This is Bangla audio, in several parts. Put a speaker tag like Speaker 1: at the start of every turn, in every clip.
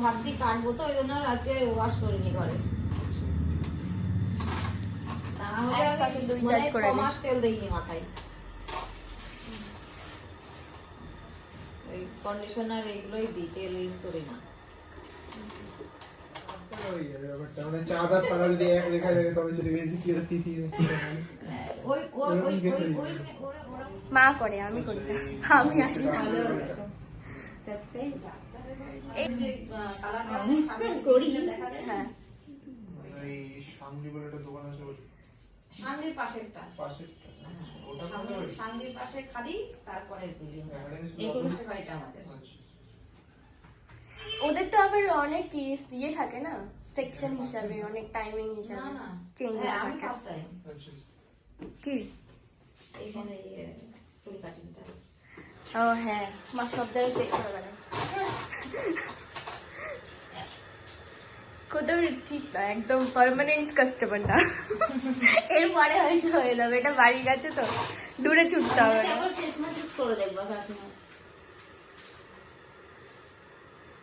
Speaker 1: ভাবছি কাটবো তো ওই জন্য আজকে ওয়াশ করিনি ঘরে। মানে 6 মাস তেল দিইনি মাথায়। ওই কন্ডিশনার এগুলোই দিই, তেল ইউজ করি না।
Speaker 2: মা করে, আমি করি না, আমি আসি না। হ্যাঁ
Speaker 1: সামনের পাশেরটা, সামনের পাশে খালি, তারপরে আমাদের।
Speaker 2: ওদের তো আবার অনেক ইয়ে থাকে না, সেকশন হিসাবে, অনেক টাইমিং হিসাবে চেঞ্জ
Speaker 1: আমি ফার্স্ট টাইম
Speaker 2: কি
Speaker 1: এইখানে চুল কাটিংটা।
Speaker 2: ও হ্যাঁ, মা সব জায়গায় চেক করে গেলেন। কোথাও ঠিক না, একদম পার্মানেন্ট কাস্টমার না। এরপরে হয়তো হয়ে যাবে, এটা বাড়ি গেছে তো দূরে ছুটতে হবে না।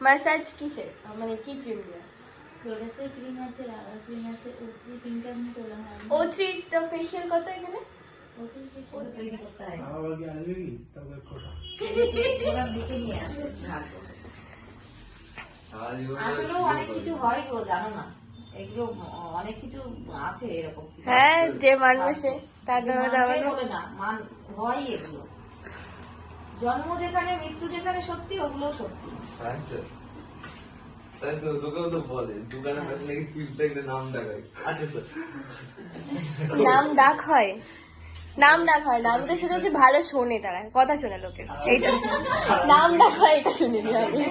Speaker 2: ম্যাসাজ কিসের, মানে কি ক্রিম দিয়ে? O3 টা ফেশিয়াল কত এখানে?
Speaker 1: আসলে অনেক কিছু হয় গো, জানো না, এগুলো অনেক কিছু আছে এরকম।
Speaker 2: হ্যাঁ, যে মানবে তার
Speaker 1: বলে না, হয় এগুলো। জন্ম যেখানে, মৃত্যু যেখানে সত্যি, ওগুলো সত্যি।
Speaker 2: নাম ডাক হয়, নাম ডাক হয়, নাম তো শুনে হচ্ছে ভালো শোনে, তারা কথা শোনে লোকের, এইটা নাম ডাক হয়, এটা শুনিনি আমি।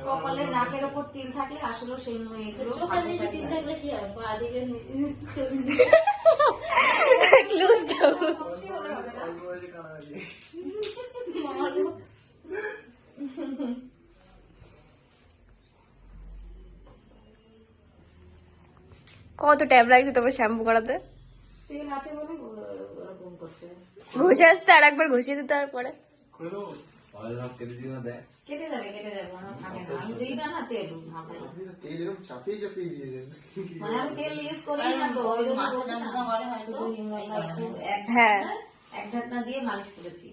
Speaker 1: কপালে নাকের ওপর তিল থাকলে আসলে সেই তিল থাকলে কি হয়,
Speaker 2: কত টাইম লাগছে তোমার শ্যাম্পু করাতে?
Speaker 1: তেল আছে বলে ওরকম করছে।
Speaker 2: ঘষে আসতে আর একবার ঘষিয়ে দিতে, তারপরে
Speaker 1: কেটে যাবে, কেটে যাবে, থাকে না। আমি দিই না তেল মাথায়, তেল এরকম চাপিয়ে চাপিয়ে দিয়ে দেন। মানে আমি তেল ইউজ করি না তো, ওই জন্য বলছি না।
Speaker 2: হ্যাঁ,
Speaker 1: এক ঢাকনা দিয়ে মালিশ করেছি।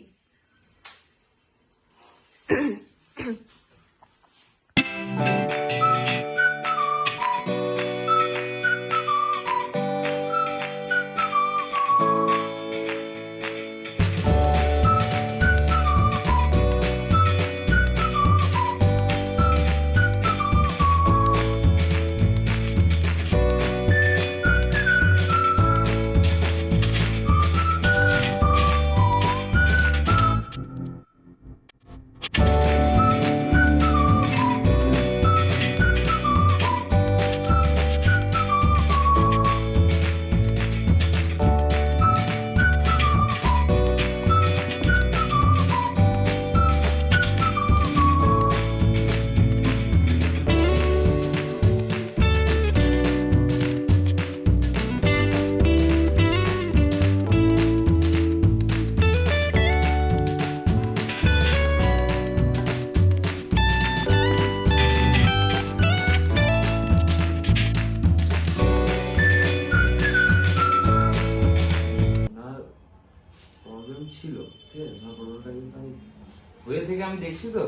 Speaker 3: হয়ে থেকে আমি দেখছি তো,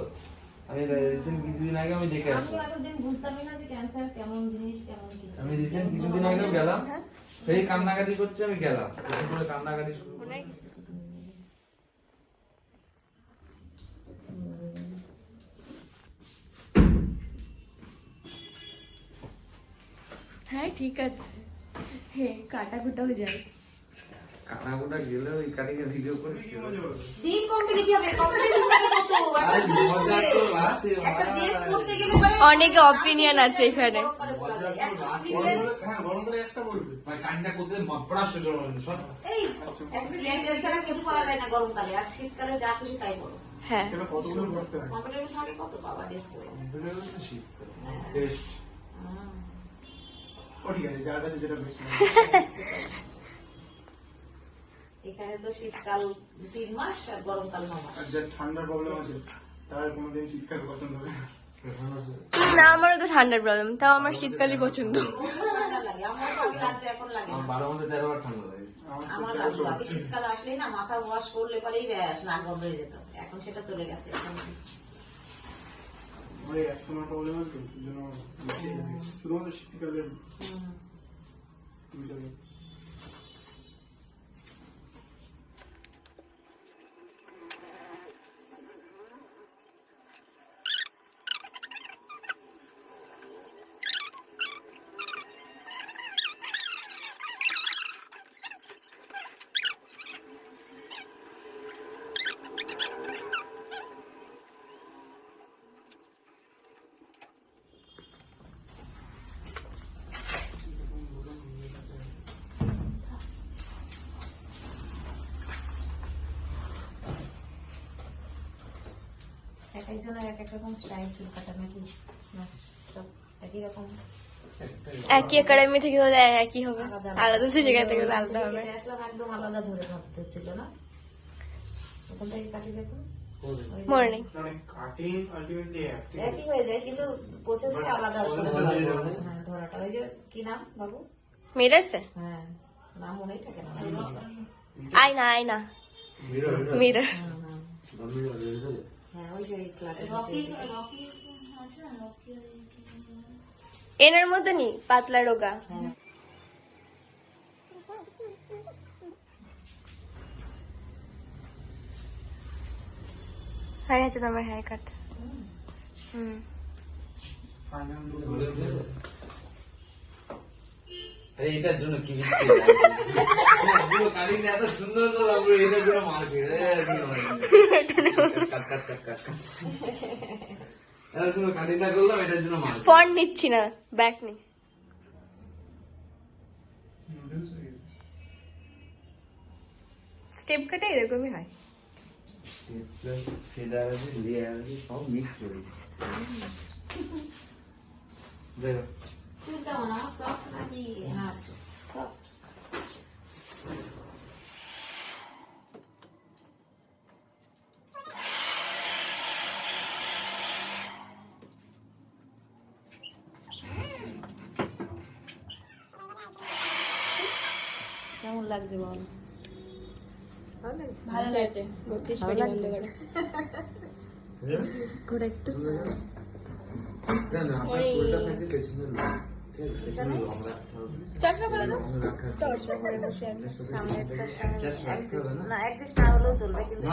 Speaker 3: আমি রিসেন্ট কিছুদিন আগে আমি দেখে আসলাম।
Speaker 1: আমি এতদিন বুঝতামই না যে ক্যান্সার কেমন জিনিস, কেমন কিছু।
Speaker 3: আমি রিসেন্ট কিছুদিন আগেও গেলাম, সেই কান্নাকাটি করছে, আমি গেলাম, করে কান্নাকাটি শুরু করে।
Speaker 2: হ্যাঁ ঠিক আছে, হ্যাঁ কাটা কুটাও যায়।
Speaker 3: কাটাকুটা গেলে ওই কাটিকে ভিডিও করেছি।
Speaker 1: দিন কোম্পানি কি হবে, কোম্পানি মতো একটা জিনিস একটা ড্রেস করতে গেলে মানে
Speaker 2: অনেক অপিনিয়ন আছে এখানে।
Speaker 1: হ্যাঁ, গরম করে একটা বলবে ভাই, কানটা করতে মপড়া সুযোগ হবে সব। এই অ্যাক্সিডেন্ট ছাড়া কিছু করা যায় না গরমকালে, আর শীতকালে যা খুশি তাই করো।
Speaker 2: হ্যাঁ,
Speaker 1: কতগুলো করতে হয়, কম্পিউটারের সঙ্গে কত পাওয়া ড্রেস করে
Speaker 3: শীতকালে বেশ।
Speaker 1: ও ঠিক আছে, যার কাছে যেটা বেশি। এখানে তো শীতকাল 3 মাস আর গরমকাল 9 মাস। আর যে ঠান্ডার প্রবলেম আছে
Speaker 4: তার কোনোদিন শীতকাল পছন্দ হবে না।
Speaker 2: না, আমারও তো ঠান্ডার প্রবলেম, তাও আমার শীতকালই পছন্দ।
Speaker 1: ঠান্ডা লাগে আমার তো আগে লাগতো, এখন লাগে
Speaker 3: আমার
Speaker 1: না।
Speaker 3: 12 মাসে 13 বার ঠান্ডা লাগে।
Speaker 1: আমার লাগতো আগে, শীতকাল আসলেই না মাথা ওয়াশ করলে পরেই ব্যাস নাক বন্ধ হয়ে যেত, এখন সেটা চলে গেছে। এখন
Speaker 4: ওই অ্যাস্তমা প্রবলেম আছে তো, এই জন্য শুধুমাত্র শীতকালে দুইটা দিন।
Speaker 1: এক একজনের এক এক রকম স্টাইল চুল কাটা নাকি, না সব একই রকম?
Speaker 2: একই একাডেমি থেকে হলে একই হবে, আলাদা সেখান থেকে হলে আলাদা হবে।
Speaker 1: কেটে আসলাম একদম আলাদা ধরে ভাবতে হচ্ছিল না, ওখান থেকে কাটি যখন
Speaker 2: মনে নেই।
Speaker 4: মানে কাটিং আলটিমেটলি
Speaker 1: একই হয়ে যায় কিন্তু প্রসেসটা আলাদা। হ্যাঁ ধরাটা ওই যে কি নাম বাবু?
Speaker 2: মিরারসে
Speaker 1: হ্যাঁ নাম মনেই থাকে না।
Speaker 2: আয়না, আয়না মিরার।
Speaker 1: হ্যাঁ ওই যে
Speaker 2: এনার মধ্যে নি পাতলা রোগা। হয়ে গেছে তোমার হেয়ার কাট।
Speaker 3: আরে এটার জন্য কি দিচ্ছি? পুরো কাটিংটা এত সুন্দর তো লাগলো, এটার জন্য মারছি। কাট কাট কাট কাট কাট। এত সুন্দর কাটিংটা করলাম, এটার জন্য মারছি।
Speaker 2: ফন্ট নিচ্ছি না, ব্যাক নি। স্টেপ কাটে এরকমই হয়।
Speaker 3: সেটা আছে, লেয়ার আছে, সব মিক্স করেছি। দেখো
Speaker 1: চুল কেমন আমার সফট নাকি হার্ড? সফট। কেমন লাগছে বল? ভালো লাগছে?
Speaker 2: ভালো লাগছে, 32 পেটি বন্ধ করে করে একটু
Speaker 3: না না, আমার চুলটা থাকে পেছনে না। ঠিক আছে, লং রাখতে হবে।
Speaker 2: চশমা খুলে দাও।
Speaker 3: লং রাখা
Speaker 2: চশমা পরে বসে আছে, সামনে একটা
Speaker 3: Adjust রাখতে হবে না?
Speaker 1: না অ্যাডজাস্ট না হলেও চলবে কিন্তু
Speaker 3: না,